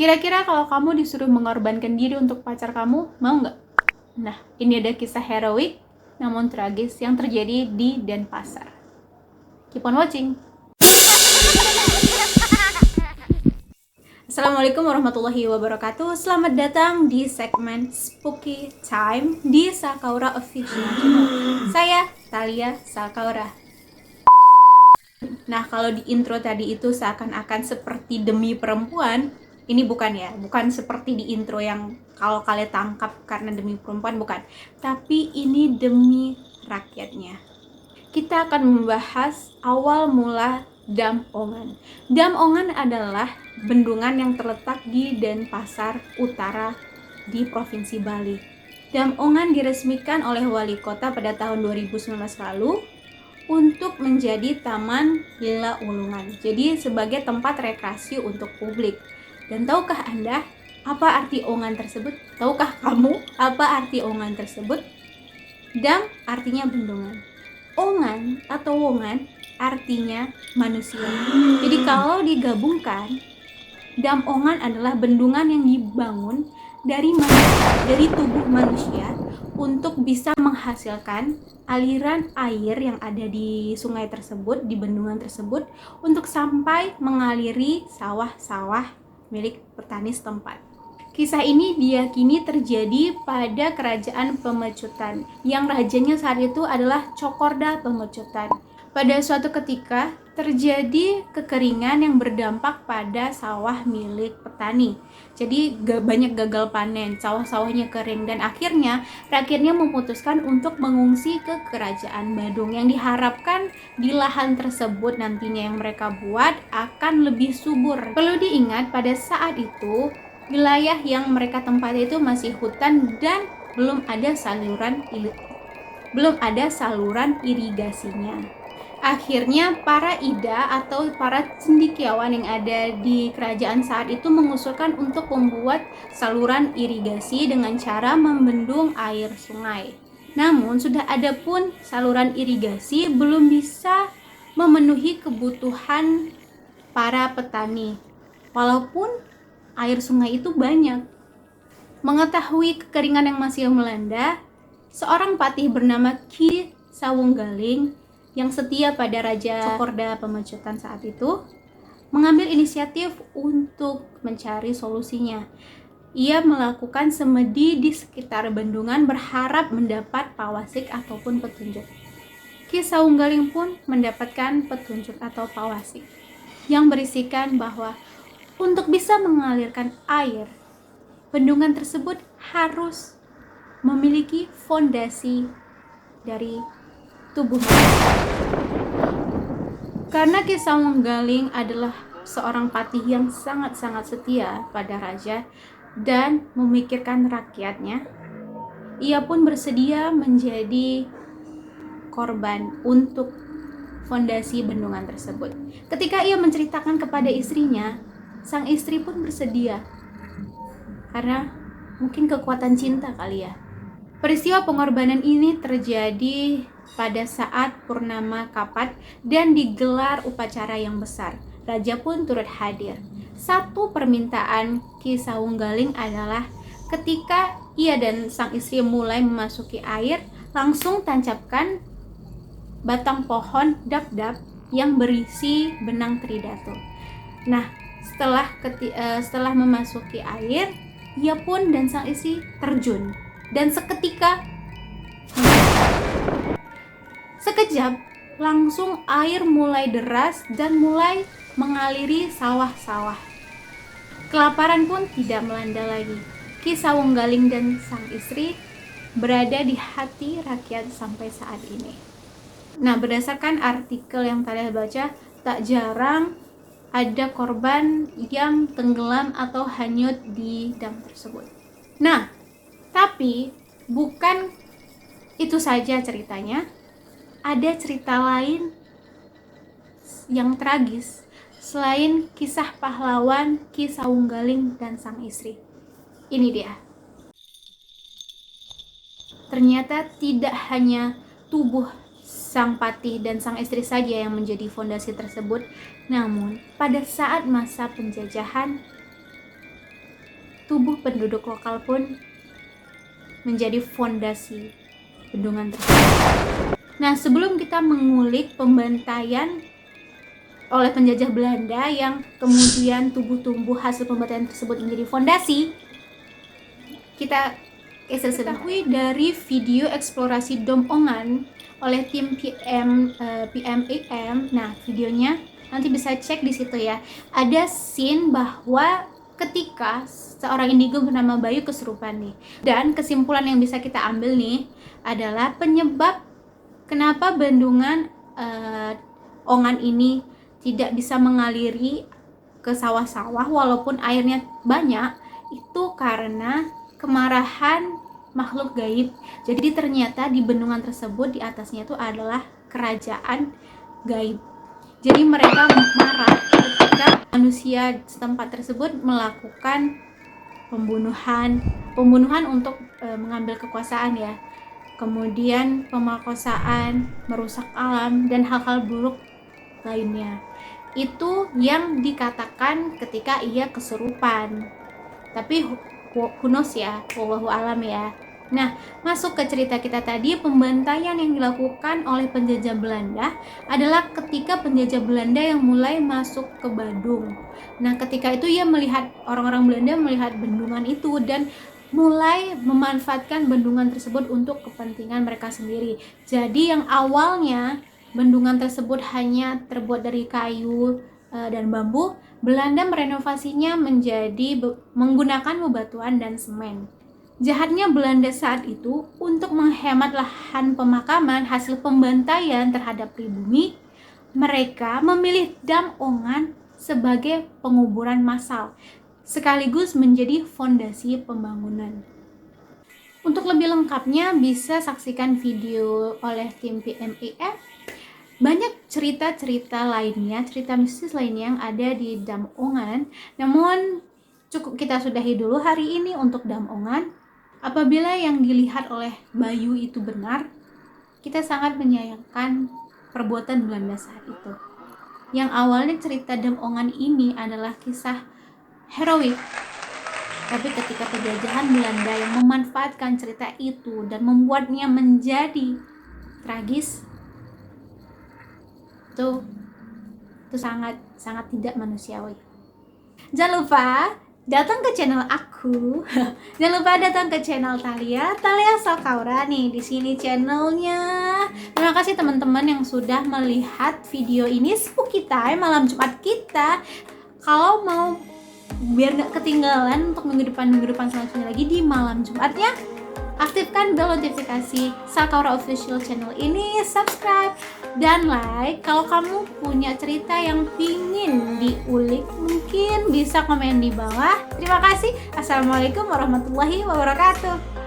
Kira-kira kalau kamu disuruh mengorbankan diri untuk pacar kamu, mau nggak? Nah, ini ada kisah heroik namun tragis yang terjadi di Denpasar. Keep on watching. Assalamualaikum warahmatullahi wabarakatuh. Selamat datang di segmen Spooky Time di Salkaura Official Channel. Saya Thalia Salkaura. Nah, kalau di intro tadi itu seakan-akan seperti demi perempuan, ini bukan ya, bukan seperti di intro yang kalau kalian tangkap karena demi perempuan, bukan. Tapi ini demi rakyatnya. Kita akan membahas awal mula Dam Ongan. Dam Ongan adalah bendungan yang terletak di Denpasar Utara di Provinsi Bali. Dam Ongan diresmikan oleh wali kota pada tahun 2019 lalu untuk menjadi Taman Lila Ulungan. Jadi sebagai tempat rekreasi untuk publik. Dan tahukah Anda apa arti ongan tersebut? Tahukah kamu apa arti ongan tersebut? Dam artinya bendungan. Ongan atau wongan artinya manusia. Jadi kalau digabungkan, Dam Ongan adalah bendungan yang dibangun dari tubuh manusia untuk bisa menghasilkan aliran air yang ada di sungai tersebut, di bendungan tersebut, untuk sampai mengaliri sawah-sawah milik petani setempat. Kisah ini diyakini terjadi pada kerajaan Pemecutan, yang rajanya saat itu adalah Cokorda Pemecutan. Pada suatu ketika terjadi kekeringan yang berdampak pada sawah milik petani. Jadi banyak gagal panen, sawah-sawahnya kering, dan akhirnya rakyatnya memutuskan untuk mengungsi ke kerajaan Badung, yang diharapkan di lahan tersebut nantinya yang mereka buat akan lebih subur. Perlu diingat pada saat itu wilayah yang mereka tempati itu masih hutan dan belum ada saluran irigasinya. Akhirnya para ida atau para cendekiawan yang ada di kerajaan saat itu mengusulkan untuk membuat saluran irigasi dengan cara membendung air sungai. Namun sudah ada pun saluran irigasi belum bisa memenuhi kebutuhan para petani. Walaupun air sungai itu banyak. Mengetahui kekeringan yang masih melanda, seorang patih bernama Ki Sawunggaling yang setia pada Raja Cokorda Pemecutan saat itu mengambil inisiatif untuk mencari solusinya. Ia melakukan semedi di sekitar bendungan berharap mendapat pawasik ataupun petunjuk. Ki Sawunggaling pun mendapatkan petunjuk atau pawasik yang berisikan bahwa untuk bisa mengalirkan air, bendungan tersebut harus memiliki fondasi dari tubuh manusia. Karena Ki Sawunggaling adalah seorang patih yang sangat-sangat setia pada raja dan memikirkan rakyatnya, ia pun bersedia menjadi korban untuk fondasi bendungan tersebut. Ketika ia menceritakan kepada istrinya, sang istri pun bersedia karena mungkin kekuatan cinta kali ya. Peristiwa pengorbanan ini terjadi pada saat purnama Kapat dan digelar upacara yang besar. Raja pun turut hadir. Satu permintaan Ki Sawunggaling adalah ketika ia dan sang istri mulai memasuki air, langsung tancapkan batang pohon dap-dap yang berisi benang tridato. Nah, setelah memasuki air, ia pun dan sang istri terjun. Dan sekejap langsung air mulai deras dan mulai mengaliri sawah-sawah. Kelaparan pun tidak melanda lagi. Ki Sawunggaling dan sang istri berada di hati rakyat sampai saat ini. Nah, berdasarkan artikel yang tadi baca, tak jarang ada korban yang tenggelam atau hanyut di dam tersebut. Nah, tapi bukan itu saja ceritanya. Ada cerita lain yang tragis selain kisah pahlawan Ki Sawunggaling dan sang istri. Ini dia. Ternyata tidak hanya tubuh sang patih dan sang istri saja yang menjadi fondasi tersebut, namun pada saat masa penjajahan tubuh penduduk lokal pun menjadi fondasi bendungan tersebut. Nah, sebelum kita mengulik pembantaian oleh penjajah Belanda yang kemudian tubuh-tubuh hasil pembantaian tersebut menjadi fondasi, kita ketahui dari video eksplorasi Dom Ongan oleh tim PMAM. Nah, videonya nanti bisa cek di situ ya. Ada scene bahwa ketika seorang indigo bernama Bayu kesurupan nih. Dan kesimpulan yang bisa kita ambil nih adalah penyebab kenapa bendungan Ongan ini tidak bisa mengaliri ke sawah-sawah walaupun airnya banyak, itu karena kemarahan makhluk gaib. Jadi ternyata di bendungan tersebut di atasnya itu adalah kerajaan gaib. Jadi mereka marah ketika manusia setempat tersebut melakukan pembunuhan untuk mengambil kekuasaan ya. Kemudian pemerkosaan, merusak alam dan hal-hal buruk lainnya. Itu yang dikatakan ketika ia kesurupan. Tapi who knows ya, wallahu alam ya. Nah, masuk ke cerita kita tadi, pembantaian yang dilakukan oleh penjajah Belanda adalah ketika penjajah Belanda yang mulai masuk ke Badung. Nah, ketika itu ia melihat, orang-orang Belanda melihat bendungan itu dan mulai memanfaatkan bendungan tersebut untuk kepentingan mereka sendiri. Jadi yang awalnya bendungan tersebut hanya terbuat dari kayu dan bambu, Belanda merenovasinya menjadi menggunakan bebatuan dan semen. Jahatnya Belanda saat itu, untuk menghemat lahan pemakaman hasil pembantaian terhadap pribumi, mereka memilih Dam Ongan sebagai penguburan massal, sekaligus menjadi fondasi pembangunan. Untuk lebih lengkapnya bisa saksikan video oleh tim PMAM. Banyak cerita-cerita lainnya, cerita mistis lainnya yang ada di Dam Ongan. Namun cukup kita sudahi dulu hari ini untuk Dam Ongan. Apabila yang dilihat oleh Bayu itu benar, kita sangat menyayangkan perbuatan Belanda saat itu. Yang awalnya cerita Dam Ongan ini adalah kisah heroik, tapi ketika penjajahan Belanda yang memanfaatkan cerita itu dan membuatnya menjadi tragis, itu sangat tidak manusiawi. Jangan lupa datang ke channel aku. Jangan lupa datang ke channel Thalia Salkaura nih, di sini channelnya. Terima kasih teman-teman yang sudah melihat video ini Spooky Time malam Jumat kita. Kalau mau biar nggak ketinggalan untuk minggu depan selanjutnya lagi di malam Jumatnya, aktifkan bel notifikasi Salkaura Official channel ini, subscribe dan like. Kalau kamu punya cerita yang pingin diulik, mungkin bisa komen di bawah. Terima kasih. Assalamualaikum warahmatullahi wabarakatuh.